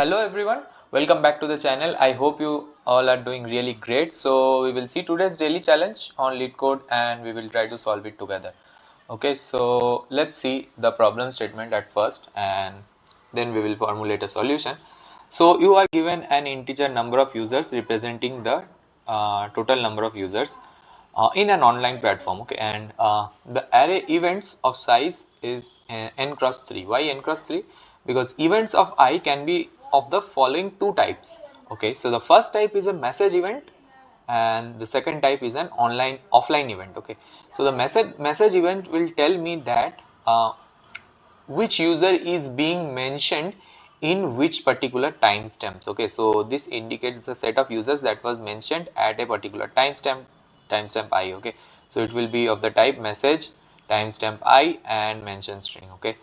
Hello everyone, welcome back to the channel. I hope you all are doing really great. So we will see today's daily challenge on Leetcode and we will try to solve it together. Okay, so let's see the problem statement at first and then we will formulate a solution. So you are given an integer number of users representing the total number of users in an online platform. Okay, and the array events of size is n cross 3. Why n cross 3? Because events of I can be of the following two types. Okay, so the first type is a message event and the second type is an offline event. Okay, so the message event will tell me that which user is being mentioned in which particular timestamps. Okay, so this indicates the set of users that was mentioned at a particular timestamp I. Okay, so it will be of the type message, timestamp I and mention string. Okay,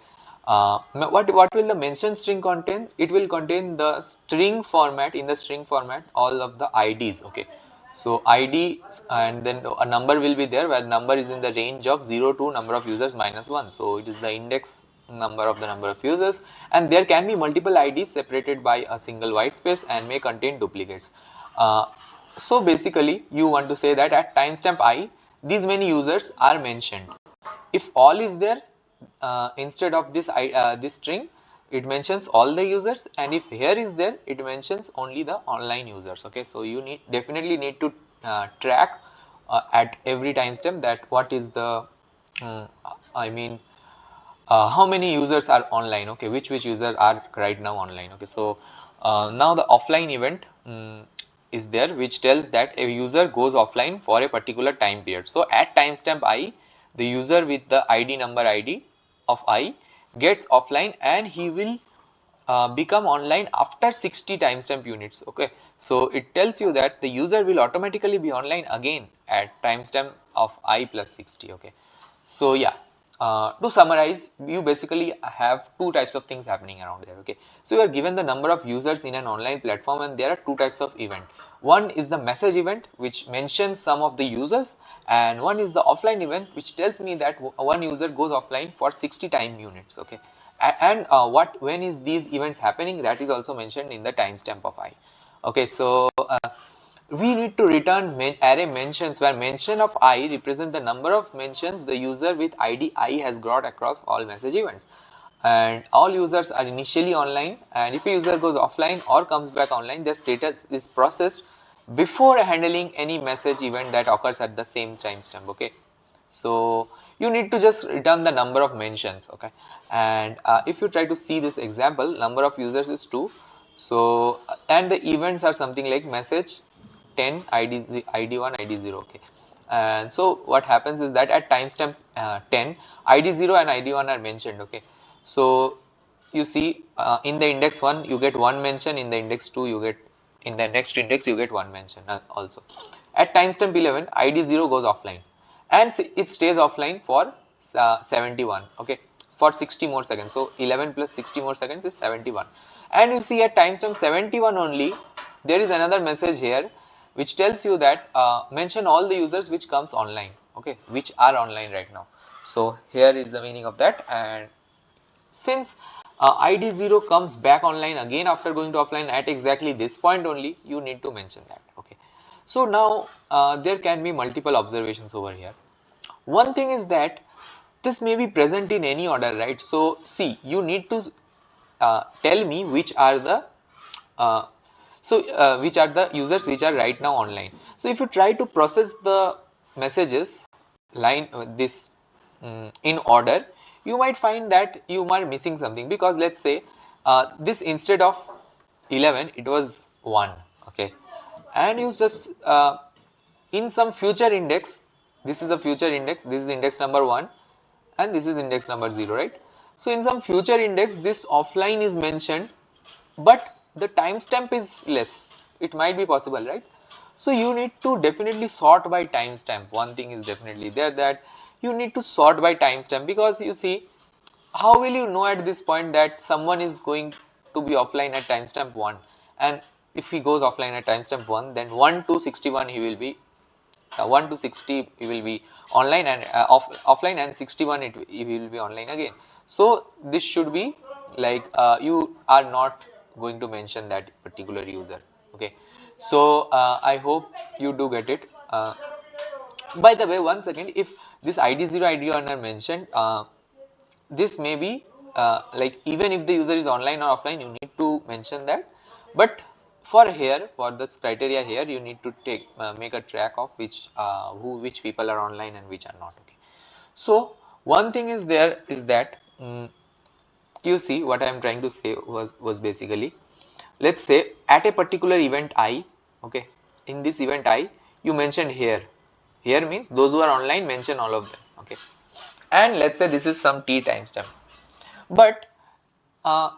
what will the mention string contain? It will contain the string format. In the string format all of the IDs. Okay, so ID and then a number will be there where number is in the range of 0 to number of users minus 1. So it is the index number of the number of users, and there can be multiple IDs separated by a single white space and may contain duplicates. So basically you want to say that at timestamp I these many users are mentioned. If all is there, instead of this string it mentions all the users, and if here is there it mentions only the online users. Okay, so you definitely need to track at every timestamp that what is the how many users are online. Okay, which users are right now online. Okay, so now the offline event is there, which tells that a user goes offline for a particular time period. So at timestamp I, the user with the ID number ID of I gets offline and he will become online after 60 timestamp units. Okay, so it tells you that the user will automatically be online again at timestamp of I plus 60. Okay, so yeah, to summarize, you basically have two types of things happening around there. Okay, so you are given the number of users in an online platform and there are two types of event. One is the message event which mentions some of the users, and one is the offline event which tells me that one user goes offline for 60 time units. Okay, and when is these events happening, that is also mentioned in the timestamp of I. Okay, so we need to return array mentions where mention of I represent the number of mentions the user with ID I has got across all message events, and all users are initially online, and if a user goes offline or comes back online, their status is processed before handling any message event that occurs at the same timestamp. Okay, so you need to just return the number of mentions. Okay, and if you try to see this example, number of users is 2. So and the events are something like message 10 ID1 ID0. Okay, and so what happens is that at timestamp 10 ID0 and ID1 are mentioned. Okay, so you see in the index 1 you get one mention, in the index 2 you get, in the next index you get one mention also. At timestamp 11 ID0 goes offline and it stays offline for 71. Okay, for 60 more seconds. So 11 plus 60 more seconds is 71, and you see at timestamp 71 only there is another message here which tells you that mention all the users which comes online. Okay, which are online right now. So here is the meaning of that, and since ID0 comes back online again after going to offline at exactly this point only, you need to mention that. Okay, so now there can be multiple observations over here. One thing is that this may be present in any order, right? So see, you need to tell me which are the which are the users which are right now online. So if you try to process the messages line this in order, you might find that you are missing something, because let's say this instead of 11 it was 1. Okay, and you just in some future index, this is a future index, this is index number 1 and this is index number 0, right? So in some future index this offline is mentioned, but the timestamp is less. It might be possible, right? So you need to definitely sort by timestamp. One thing is definitely there, that you need to sort by timestamp, because you see, how will you know at this point that someone is going to be offline at timestamp 1, and if he goes offline at timestamp 1, then 1 to 61 he will be 1 to 60 he will be online, and offline, and 61 he will be online again. So this should be like you are not going to mention that particular user. Okay, so I hope you do get it. By the way, one second, if this ID0 ID1 are mentioned, this may be like even if the user is online or offline, you need to mention that. But for here, for this criteria here, you need to take make a track of which people are online and which are not. Okay, so one thing is there is that you see what I am trying to say was basically, let's say at a particular event I, okay, in this event I, you mentioned here. Here means those who are online, mention all of them. Okay, and let's say this is some t timestamp. But uh,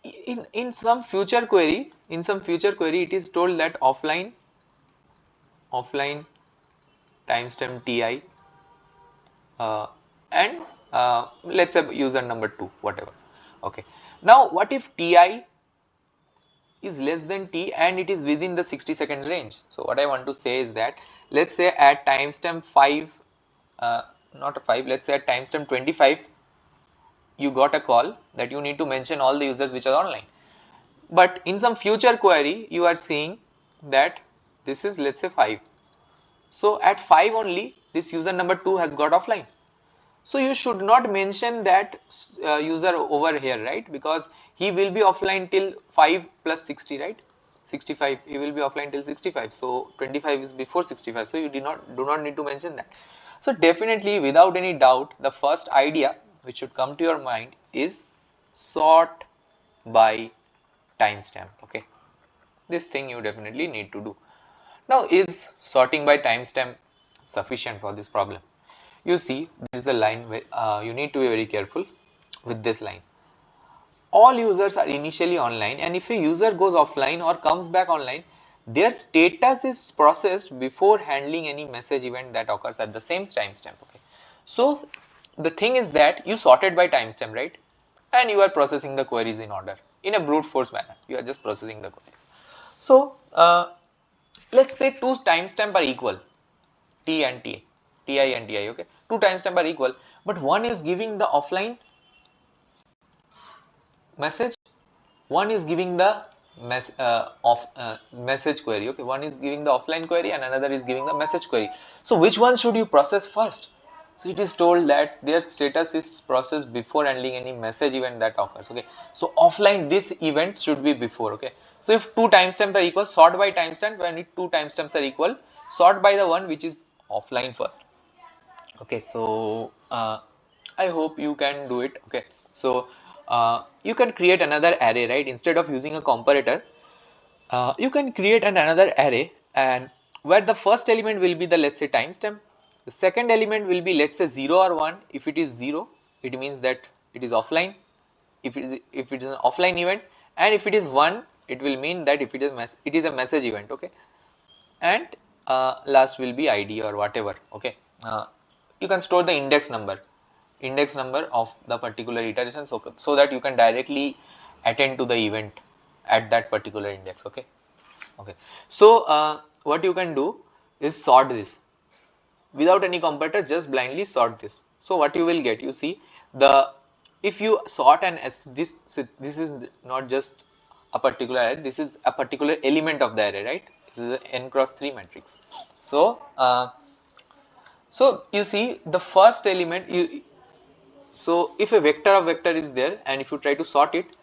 in some future query, it is told that offline timestamp ti uh, and let's say user number 2, whatever. Okay, now what if ti is less than t and it is within the 60-second range? So what I want to say is that, let's say at timestamp 5, not a 5, let's say at timestamp 25, you got a call that you need to mention all the users which are online. But in some future query, you are seeing that this is, let's say, 5. So at 5 only, this user number 2 has got offline. So you should not mention that user over here, right? Because he will be offline till 5 plus 60, right? 65. He will be offline till 65. So 25 is before 65. So you do not need to mention that. So definitely, without any doubt, the first idea which should come to your mind is sort by timestamp. Okay, this thing you definitely need to do. Now, is sorting by timestamp sufficient for this problem? You see, there is a line where you need to be very careful with this line. All users are initially online, and if a user goes offline or comes back online, their status is processed before handling any message event that occurs at the same timestamp. Okay, so the thing is that you sorted by timestamp, right? And you are processing the queries in order in a brute force manner. You are just processing the queries. So let's say two timestamp are equal, t and ti, and ti. Okay, two timestamp are equal, but one is giving the offline message, one is giving the message query. Okay, one is giving the offline query and another is giving the message query. So which one should you process first? So it is told that their status is processed before handling any message event that occurs. Okay, so offline, this event should be before. Okay, so if two timestamps are equal, sort by timestamp. When two timestamps are equal, sort by the one which is offline first. Okay, so I hope you can do it. Okay, so you can create another array, right? Instead of using a comparator, you can create another array, and where the first element will be the, let's say, timestamp. The second element will be, let's say, 0 or 1. If it is 0, it means that it is offline. If it is an offline event, and if it is 1, it will mean that if it is a message event. Okay, and last will be ID or whatever. Okay, you can store the index number of the particular iteration, so that you can directly attend to the event at that particular index. Okay, so what you can do is sort this without any comparator, just blindly sort this. So what you will get, you see, the if you sort an this is not just a particular array, this is a particular element of the array, right? This is an n cross 3 matrix. So so you see the first element, so if a vector of vector is there and if you try to sort it,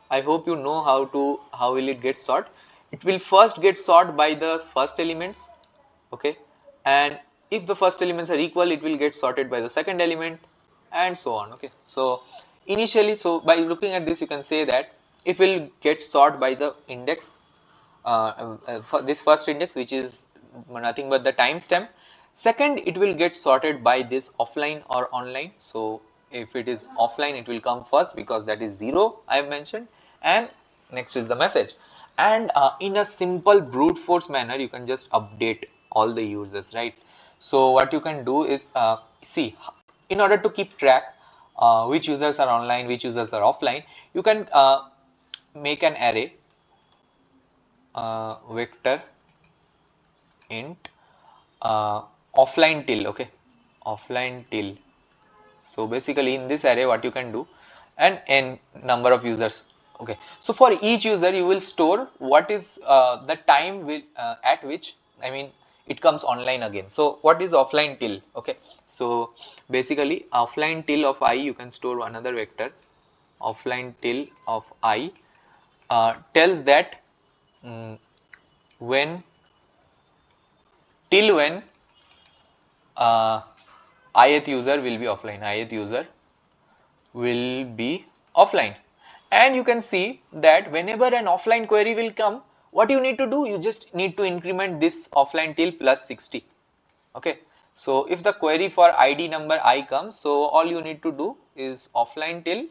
I hope you know how will it get sort. It will first get sort by the first elements. Okay, and if the first elements are equal, it will get sorted by the second element, and so on. Okay, so initially, so by looking at this, you can say that it will get sort by the index, for this first index, which is nothing but the timestamp. Second, it will get sorted by this offline or online. So if it is offline, it will come first because that is 0 I have mentioned, and next is the message. And in a simple brute force manner, you can just update all the users, right? So what you can do is see, in order to keep track which users are online, which users are offline, you can make an array vector int offline till. Okay, offline till. So basically in this array, what you can do, and n number of users, Okay, so for each user you will store what is the time at which, I mean, it comes online again. So what is offline till? Okay, so basically offline till of I, you can store another vector. Offline till of I tells that when, till when ith user will be offline, ith user will be offline. And you can see that whenever an offline query will come, what you need to do, you just need to increment this offline till plus 60. Okay, so if the query for id number I comes, so all you need to do is offline till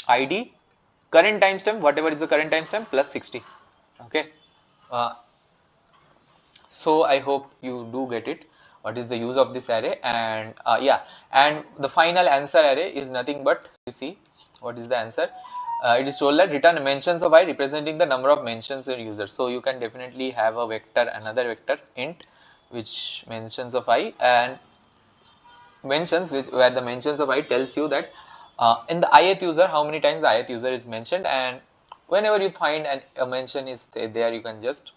id current timestamp, whatever is the current timestamp, plus 60. Okay, uh, so I hope you do get it, what is the use of this array. And yeah, and the final answer array is nothing but, you see what is the answer. It is told that return mentions of I representing the number of mentions in user. So you can definitely have a vector, another vector int, which mentions of I, and mentions where the mentions of I tells you that in the ith user how many times the ith user is mentioned, and whenever you find a mention is there, you can just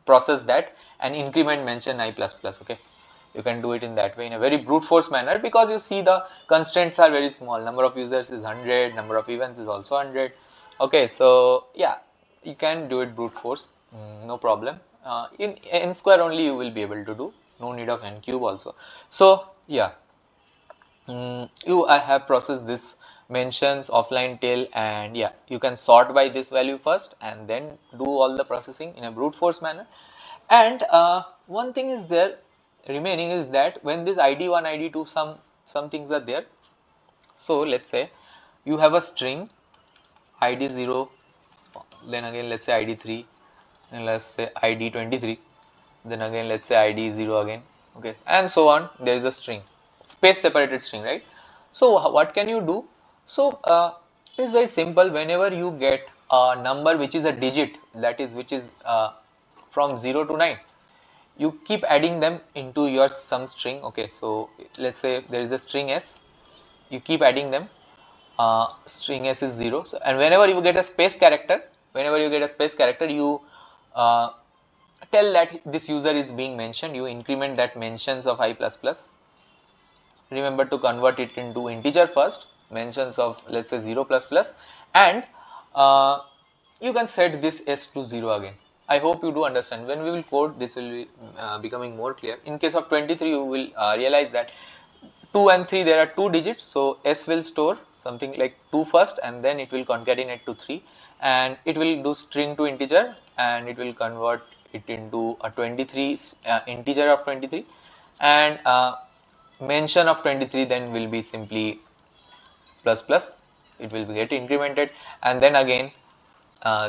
process that and increment mention I plus plus. Okay, you can do it in that way, in a very brute force manner, because you see the constraints are very small. Number of users is 100, number of events is also 100. Okay, so yeah, you can do it brute force, no problem. In n square only you will be able to do, no need of n cube also. So yeah, I have processed this mentions offline till, and yeah, you can sort by this value first and then do all the processing in a brute force manner. And one thing is there remaining is that when this id1 id2 some things are there. So let's say you have a string id0, then again let's say id3, and let's say id23, then again let's say id0 again. Okay, and so on. There is a string, space separated string, right? So what can you do? So it is very simple. Whenever you get a number which is a digit, that is which is from 0 to 9, you keep adding them into your sum string. Okay, so let's say there is a string s, you keep adding them. String s is 0, so, and whenever you get a space character, you tell that this user is being mentioned, you increment that mentions of I plus plus. Remember to convert it into integer first, mentions of let's say 0 plus plus, and you can set this s to 0 again. I hope you do understand. When we will code, this will be becoming more clear. In case of 23, you will realize that 2 and 3 there are 2 digits, so s will store something like 2 first, and then it will concatenate to 3, and it will do string to integer, and it will convert it into a 23 integer of 23, and mention of 23 then will be simply plus plus, it will get incremented, and then again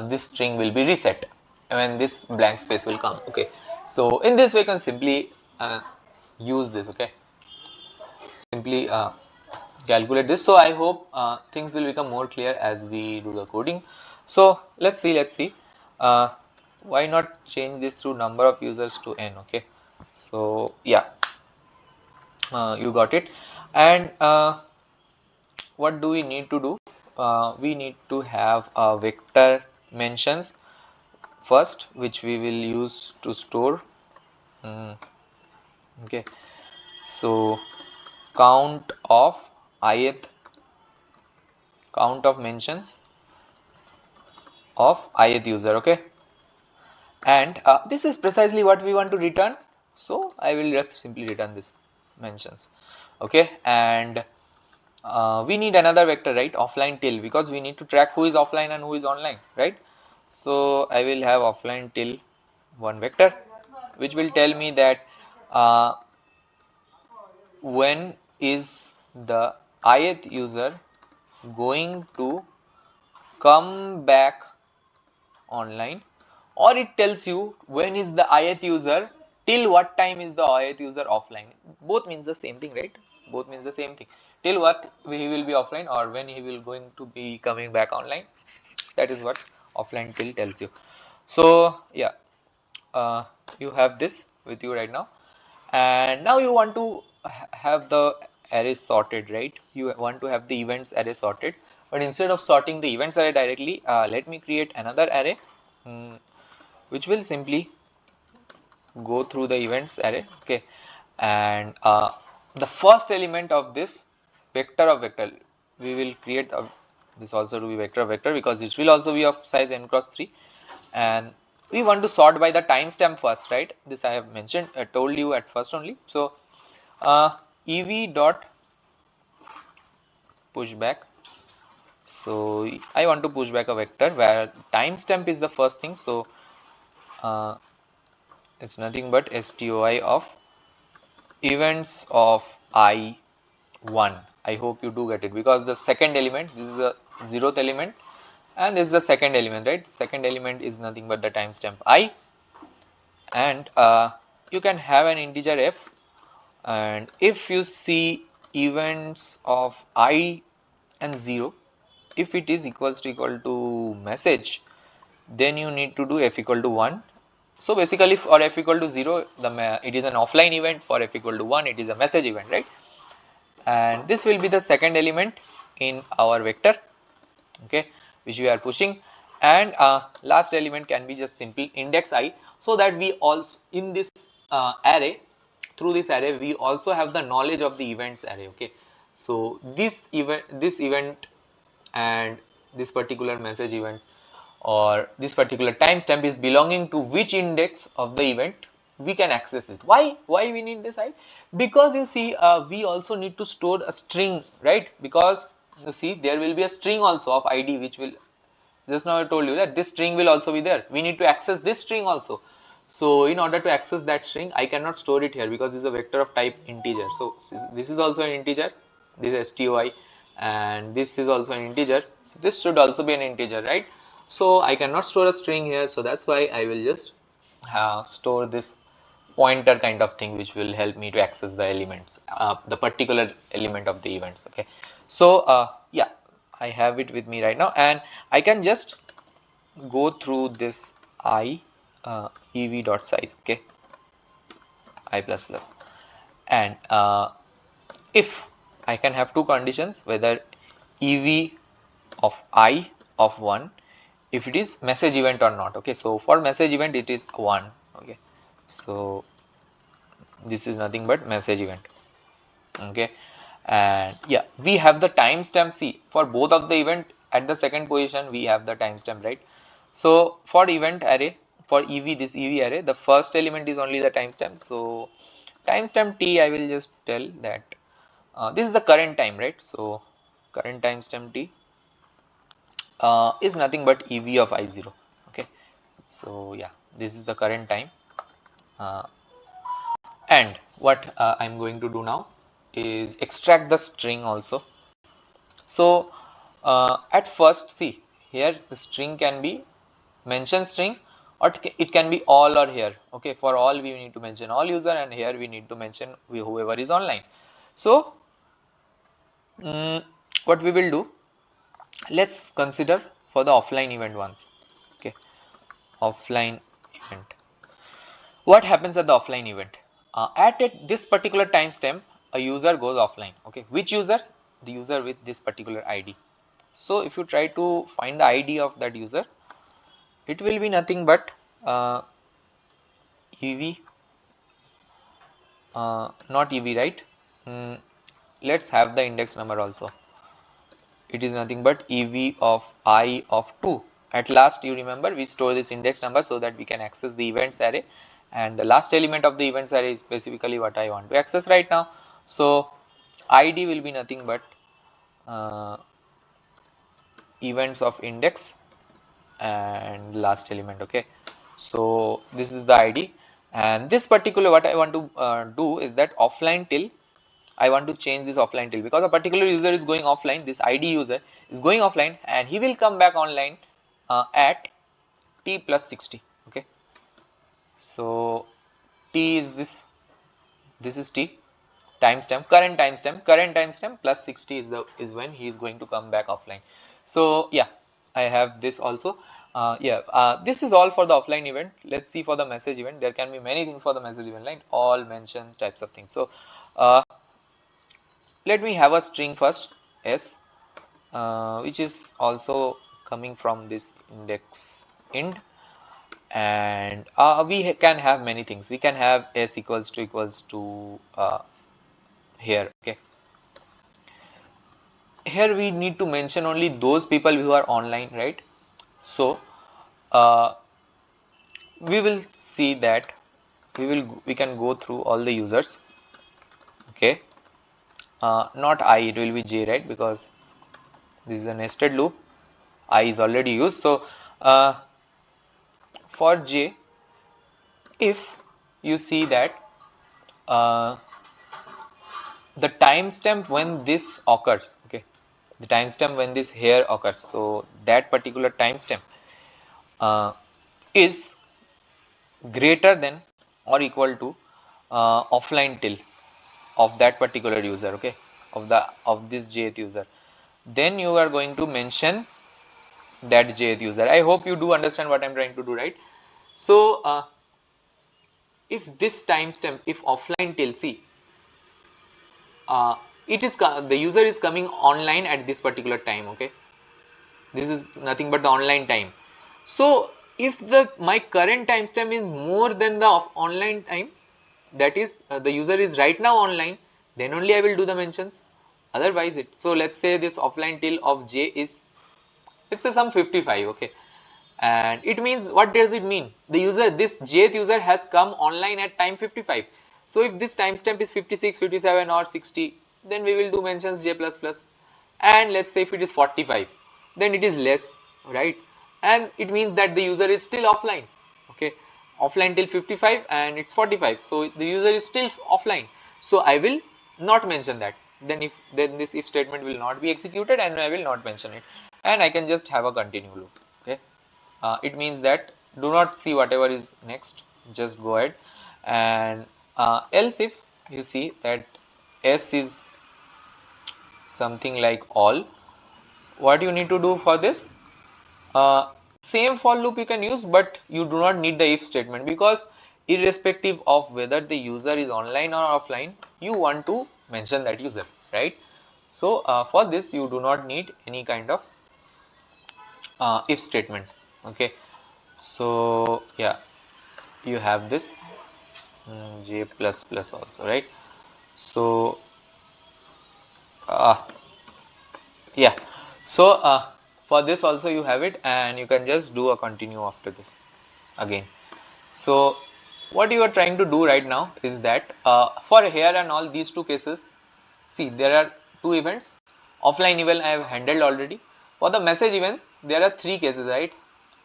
this string will be reset when this blank space will come. Okay, so in this way you can simply use this. Okay, simply calculate this. So I hope things will become more clear as we do the coding. So let's see why not change this to number of users to n. Okay, so yeah, you got it. And what do we need to do? We need to have a vector mentions first, which we will use to store. Okay, so count of mentions of ith user. Okay, and this is precisely what we want to return, so I will just simply return this mentions. Okay, and we need another vector, right, offline till, because we need to track who is offline and who is online, right? So I will have offline till one vector, which will tell me that when is the ith user going to come back online, or it tells you when is the ith user, till what time is the ith user offline. Both means the same thing, right? Both means the same thing. Till what he will be offline, or when he will going to be coming back online. That is what offline till tells you. So yeah, you have this with you right now, and now you want to have the array sorted, right? You want to have the events array sorted, but instead of sorting the events array directly, let me create another array which will simply go through the events array, okay, and the first element of this vector of vector, we will create this also to be vector of vector, because it will also be of size n cross 3, and we want to sort by the timestamp first, right? This I have mentioned, I told you at first only. So ev dot pushback. So I want to push back a vector where timestamp is the first thing. So it's nothing but stoi of events of I1. I hope you do get it, because the second element, this is the 0th element and this is the second element, right? The second element is nothing but the timestamp I, and you can have an integer f, and if you see events of I and 0, if it is equal to message, then you need to do f equal to 1. So basically for f equal to 0, it is an offline event. For f equal to 1, it is a message event, right? And this will be the second element in our vector, okay, which we are pushing, and last element can be just simple index I, so that we also in this array, through this array we also have the knowledge of the events array, okay. So this event and this particular message event or this particular timestamp is belonging to which index of the event, we can access it. Why we need this I? Because you see we also need to store a string, right? Because you see there will be a string also of id, which will, just now I told you that this string will also be there. We need to access this string also. So in order to access that string, I cannot store it here because this is a vector of type integer. So this is also an integer, this is stoi, and this is also an integer. So this should also be an integer, right? So I cannot store a string here. So that's why I will just store this pointer kind of thing, which will help me to access the elements, the particular element of the events, okay. So yeah, I have it with me right now, and I can just go through this I ev dot size, okay, I plus plus, and if I can have two conditions, whether ev of I of 1, if it is message event or not, okay. So for message event it is 1, okay. So this is nothing but message event, okay. And yeah, we have the timestamp. See, for both of the event at the second position we have the timestamp, right? So for event array, for ev, this ev array, the first element is only the timestamp. So timestamp t, I will just tell that this is the current time, right? So current timestamp t is nothing but ev of I0, okay. So yeah, this is the current time, and what I'm going to do now is extract the string also. So at first, see here the string can be mention string, or it can be all or here, okay. For all we need to mention all user, and here we need to mention whoever is online. So what we will do, let's consider for the offline event once, okay. Offline event, what happens at the offline event? At this particular timestamp, a user goes offline, okay. Which user? The user with this particular ID. So if you try to find the ID of that user, it will be nothing but ev, not ev, right? Let's have the index number also. It is nothing but ev of I of 2. At last, you remember we store this index number so that we can access the events array, and the last element of the events array is specifically what I want to access right now. So ID will be nothing but events of index and last element, okay. So this is the ID, and this particular, what I want to do is that offline till, I want to change this offline till, because a particular user is going offline, this ID user is going offline, and he will come back online at t plus 60, okay. So t is this is t, timestamp, current timestamp plus 60 is when he is going to come back offline. So yeah, I have this also. This is all for the offline event. Let's see for the message event. There can be many things for the message event, like all mention types of things. So let me have a string first s, which is also coming from this index int, and we can have many things. We can have s equals to here. Okay, here we need to mention only those people who are online, right? So uh, we will see that we can go through all the users. Okay, not I, it will be j, right? Because this is a nested loop. I is already used. So for j, if you see that the timestamp when this occurs, okay, the timestamp when this here occurs, so that particular timestamp is greater than or equal to offline till of that particular user, okay, of this jth user, then you are going to mention that jth user. I hope you do understand what I'm trying to do, right? So if this timestamp, if offline till, see, it is the user is coming online at this particular time, okay, this is nothing but the online time. So if my current timestamp is more than the online time, that is the user is right now online, then only I will do the mentions, otherwise it. So let's say this offline till of j is, let's say some 55, okay, and it means, what does it mean? The user, this jth user has come online at time 55. So if this timestamp is 56, 57 or 60, then we will do mentions j plus plus, and let's say if it is 45, then it is less, right? And it means that the user is still offline, okay, offline till 55 and it's 45, so the user is still offline, so I will not mention that. Then this if statement will not be executed and I will not mention it, and I can just have a continue loop. Okay, it means that do not see whatever is next, just go ahead, and else if you see that s is something like all, what you need to do for this, same for loop you can use, but you do not need the if statement, because irrespective of whether the user is online or offline, you want to mention that user, right? So for this you do not need any kind of if statement. Okay, so yeah, you have this j plus plus also, right? So yeah, so for this also you have it, and you can just do a continue after this again. So what you are trying to do right now is that for here and all these two cases, see, there are two events. Offline event I have handled already. For the message event there are three cases, right?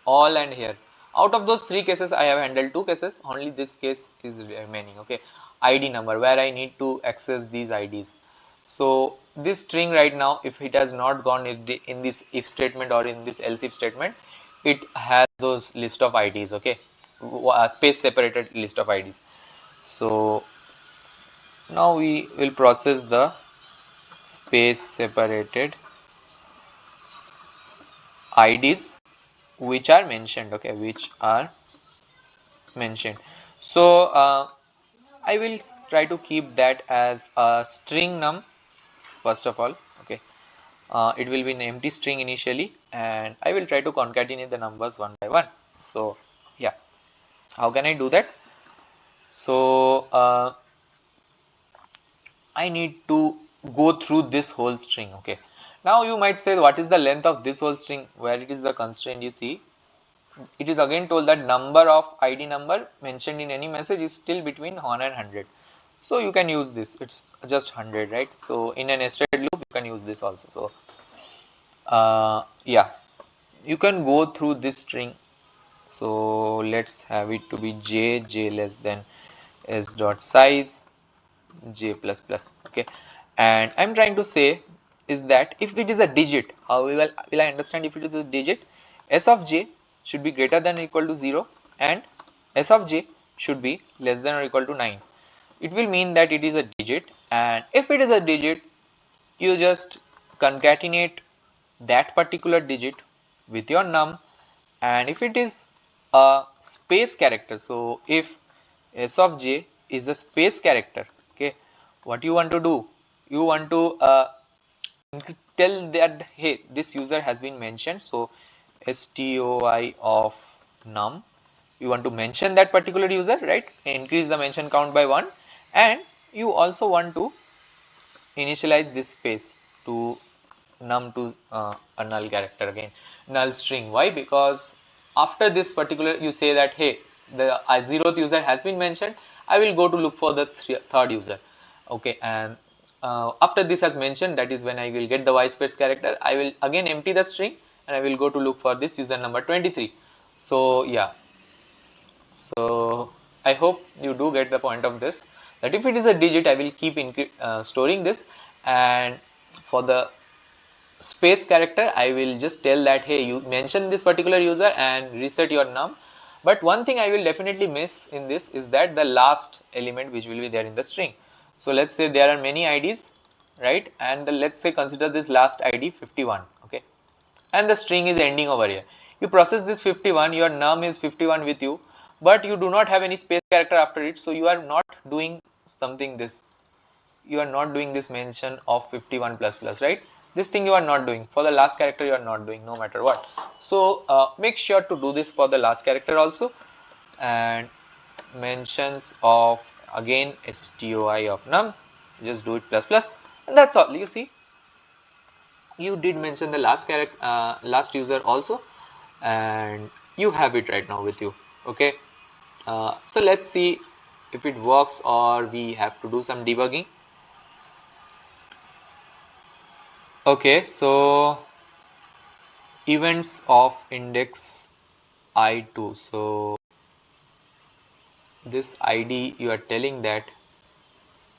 All and here. Out of those three cases I have handled two cases, only this case is remaining. Okay, ID number, where I need to access these IDs. So this string right now, if it has not gone in this if statement or in this else if statement, it has those list of IDs. Okay, space separated list of IDs. So now we will process the space separated IDs which are mentioned, okay, which are mentioned. So I will try to keep that as a string num first of all. Okay, it will be an empty string initially, and I will try to concatenate the numbers one by one. So yeah, how can I do that? So I need to go through this whole string. Okay, now you might say, what is the length of this whole string? Where it is the constraint, you see, it is again told that number of ID number mentioned in any message is still between 1 and 100. So you can use this, it's just 100, right? So in a nested loop you can use this also. So yeah, you can go through this string. So let's have it to be j less than s dot size j plus plus. Okay, and I'm trying to say is that if it is a digit, how will I understand if it is a digit? S of j should be greater than or equal to 0 and s of j should be less than or equal to 9. It will mean that it is a digit, and if it is a digit, you just concatenate that particular digit with your num, and if it is a space character, so if s of j is a space character, okay, what you want to do, you want to tell that hey, this user has been mentioned, so stoi of num, you want to mention that particular user, right, increase the mention count by 1, and you also want to initialize this space to num to a null character, again null string. Why? Because after this particular you say that hey, the 0th user has been mentioned, I will go to look for the third user, okay, and after this has mentioned, that is when I will get the y space character, I will again empty the string and I will go to look for this user number 23. So yeah, so I hope you do get the point of this, that if it is a digit, I will keep storing this, and for the space character, I will just tell that hey, you mention this particular user and reset your num. But one thing I will definitely miss in this is that the last element which will be there in the string. So let's say there are many IDs, right, and let's say consider this last ID 51, okay, and the string is ending over here. You process this 51, your num is 51 with you, but you do not have any space character after it, so you are not doing something this, you are not doing this mention of 51 plus plus, right, this thing you are not doing for the last character, you are not doing no matter what. So make sure to do this for the last character also, and mentions of again stoi of num, just do it plus plus, and that's all. You see, you did mention the last character, last user also, and you have it right now with you, okay. So let's see if it works or we have to do some debugging. Okay, so events of index I2, so this ID you are telling that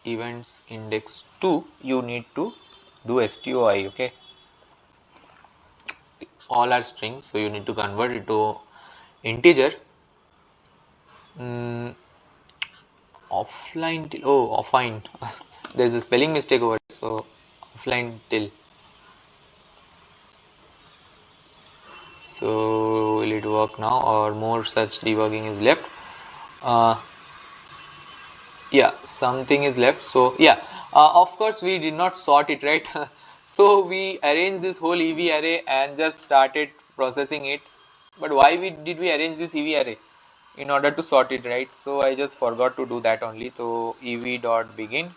events index 2, you need to do stoi, okay, all are strings, so you need to convert it to integer. Offline till, oh offline there's a spelling mistake over here, so offline till, so will it work now or more such debugging is left? Yeah, something is left. So yeah, of course we did not sort it, right? So we arranged this whole ev array and just started processing it, but why did we arrange this ev array? In order to sort it, right? So I just forgot to do that only. So ev dot begin,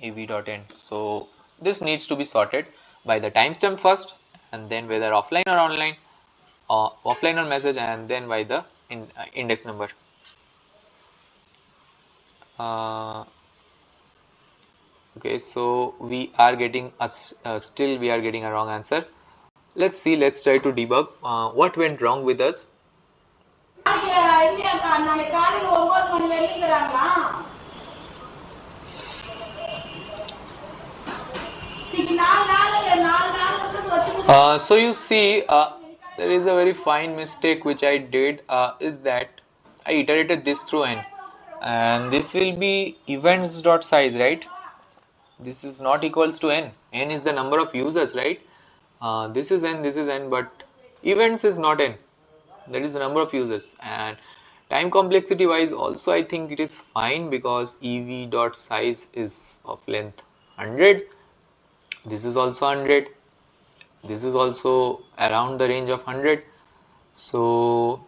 ev dot end, so this needs to be sorted by the timestamp first, and then whether offline or online, or offline or message, and then by the index number. Okay, so we are getting still we are getting a wrong answer. Let's see, let's try to debug what went wrong with us. So you see, there is a very fine mistake which I did, is that I iterated this through n, and this will be events.size, right? This is not equals to n. N is the number of users, right? This is n, but events is not n. That is the number of users. And time complexity wise also I think it is fine, because ev.size is of length 100. This is also 100. This is also around the range of 100. So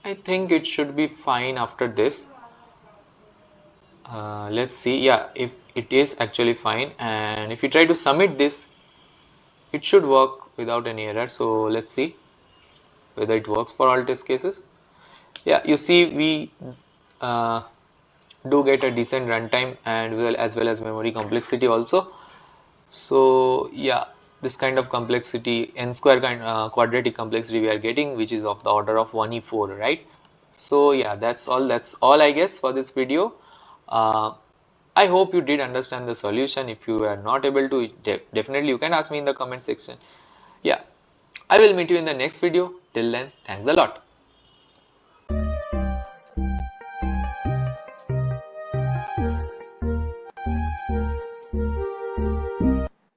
I think it should be fine after this. Let's see, yeah, if it is actually fine, and if you try to submit this, it should work without any error. So let's see whether it works for all test cases. Yeah, you see we do get a decent runtime and as well as memory complexity also. So yeah, this kind of complexity, n square kind quadratic complexity we are getting, which is of the order of 1e4, right? So yeah, that's all I guess for this video. I hope you did understand the solution. If you are not able to, definitely you can ask me in the comment section. Yeah, I will meet you in the next video. Till then, thanks a lot.